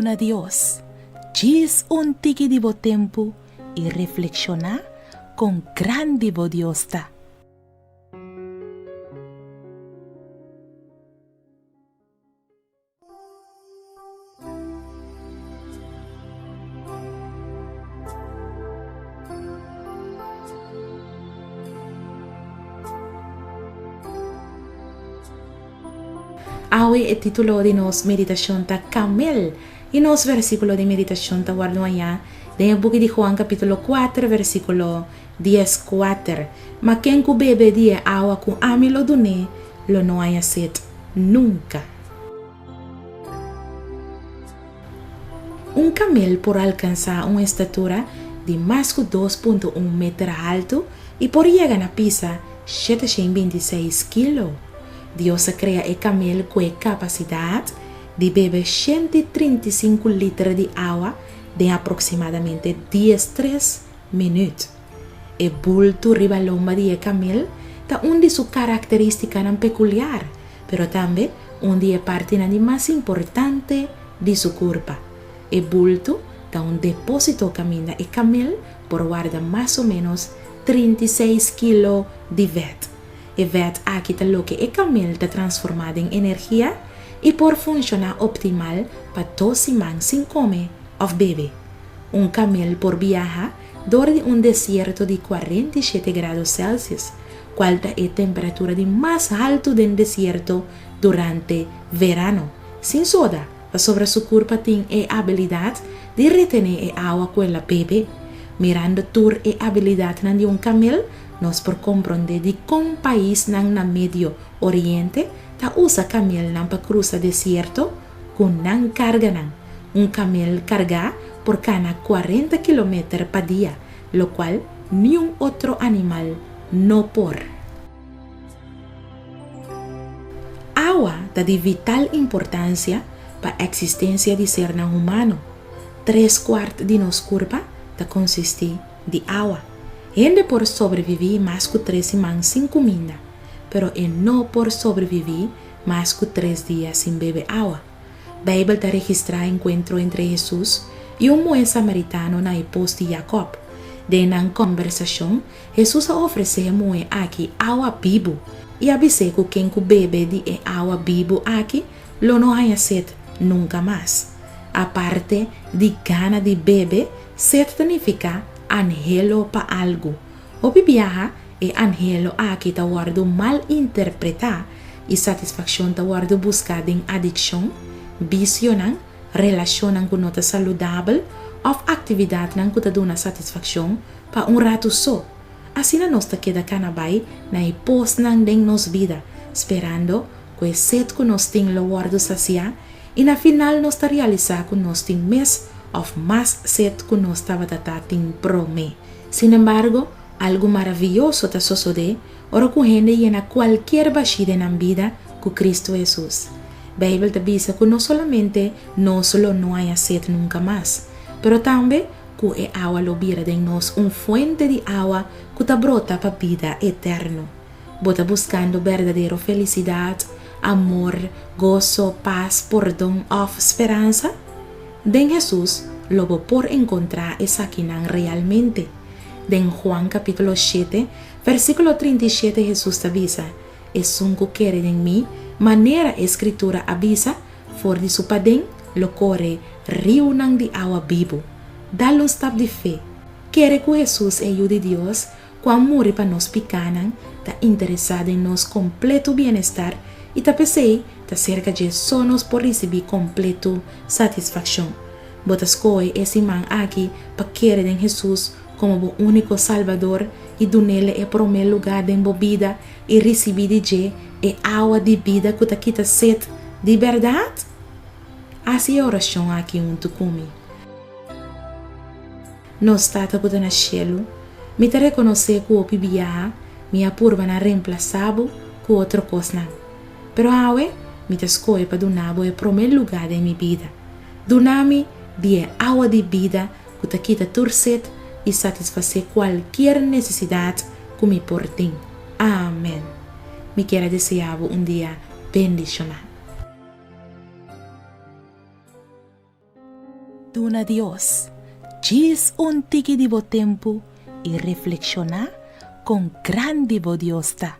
a Dios. Diz un tiki divo tempo y reflexiona con gran divo Dios ta. Awe el título de nos meditación ta Camel y nos versículo de meditación ta guardo allá de el book de Juan capítulo 4 versículo 14. Ma quien ku bebe die agua ku ami lo dune lo no haya sed nunca. Un camel por alcanzar una estatura de más que 2.1 metros alto y por llegar a pisa 726 kilos. Dios crea el camel con capacidad de beber 135 litros de agua de aproximadamente 13 minutos. El bulto riba lomba de camel da un de su característica peculiar, pero también un de parte más importante de su cuerpo. El bulto da un depósito camina el camel por guarda más o menos 36 kilos de vet. El vet aquí está lo que el camel está transformado en energía y por funcionar optimal para todos man sin comer o beber. Un camel por viaja dentro un desierto de 47 grados Celsius, cual es la temperatura de más alto del desierto durante verano. Sin soda, sobre su cuerpo tiene la habilidad de retener el agua con la bebe. Mirando tour la habilidad de un camel, nos por comprender de un país en Medio Oriente ta usa camel para cruzar desierto con nan carga nan. Un camel carga por cada 40 km por día, lo cual ni un otro animal no por. Agua da de vital importancia para la existencia de ser humano. 3/4 de nos cuerpo da consiste de agua. Gente por sobrevivir más que 3 semanas sin comida, pero no por sobrevivir más que 3 días sin beber agua. La Biblia está registra encuentro entre Jesús y un buen samaritano na hipos de Jacob. De una conversación, Jesús ofrece a aquí agua vivo y avise que quien bebe de agua vivo aquí lo no haya sed nunca más. Aparte de gana de beber, sed significa anhelo para algo. O viaja el anhelo aquí ta guardo mal interpretar y satisfacción ta guardo buscar en adicción, visionan, relacionan con nota saludable o actividad nan que ta dona satisfacción para un rato só. Así na nos ta queda canabay na ipos nan den nos vida, esperando que sed que nos ting lo guardo sacia y na final nos ta realizar que nos ting mes of más sed que nos estaba tatating prome. Sin embargo, algo maravilloso ta sucede ora que gente llena cualquier bashida en la vida con Cristo Jesús. Biblia te dice que no solamente no solo no haya sed nunca más, pero también que el agua lo vira de nos un fuente de agua que te brota para vida eterna. Bota buscando verdadera felicidad, amor, gozo, paz, perdón o esperanza. Den Jesús lo voy por encontrar esa quinan realmente. Den Juan capítulo 7, versículo 37 Jesús te avisa, es un que quiere en mí, manera escritura avisa, for de su padén, lo corre, río de agua vivo. Dale un step de fe. Quiere que Jesús ayude a Dios, cuando muere para nos picanan, está interesado en nos completo bienestar y te pensé, te cerca de sonos por recibir completo satisfacción. Botas coe ese man aquí para querer en Jesús como el único salvador y donele el primer lugar de embobida y recibir de el agua de vida que te quita sed de verdad. Así oración aquí junto conmigo. Nos tata puta na cielo, me te reconoce que o pibia, me apurva na reemplazado com outra coisa. Pero awe, me te escolhe para donar o primeiro lugar de minha vida. Donar-me de água de vida que te quita tu sed e satisfazer qualquer necessidade que me portem. Amém. Me quero desejar um dia bendicionado. Duna Dios, gis un tiki divo tempo e reflexiona con grande Diosta.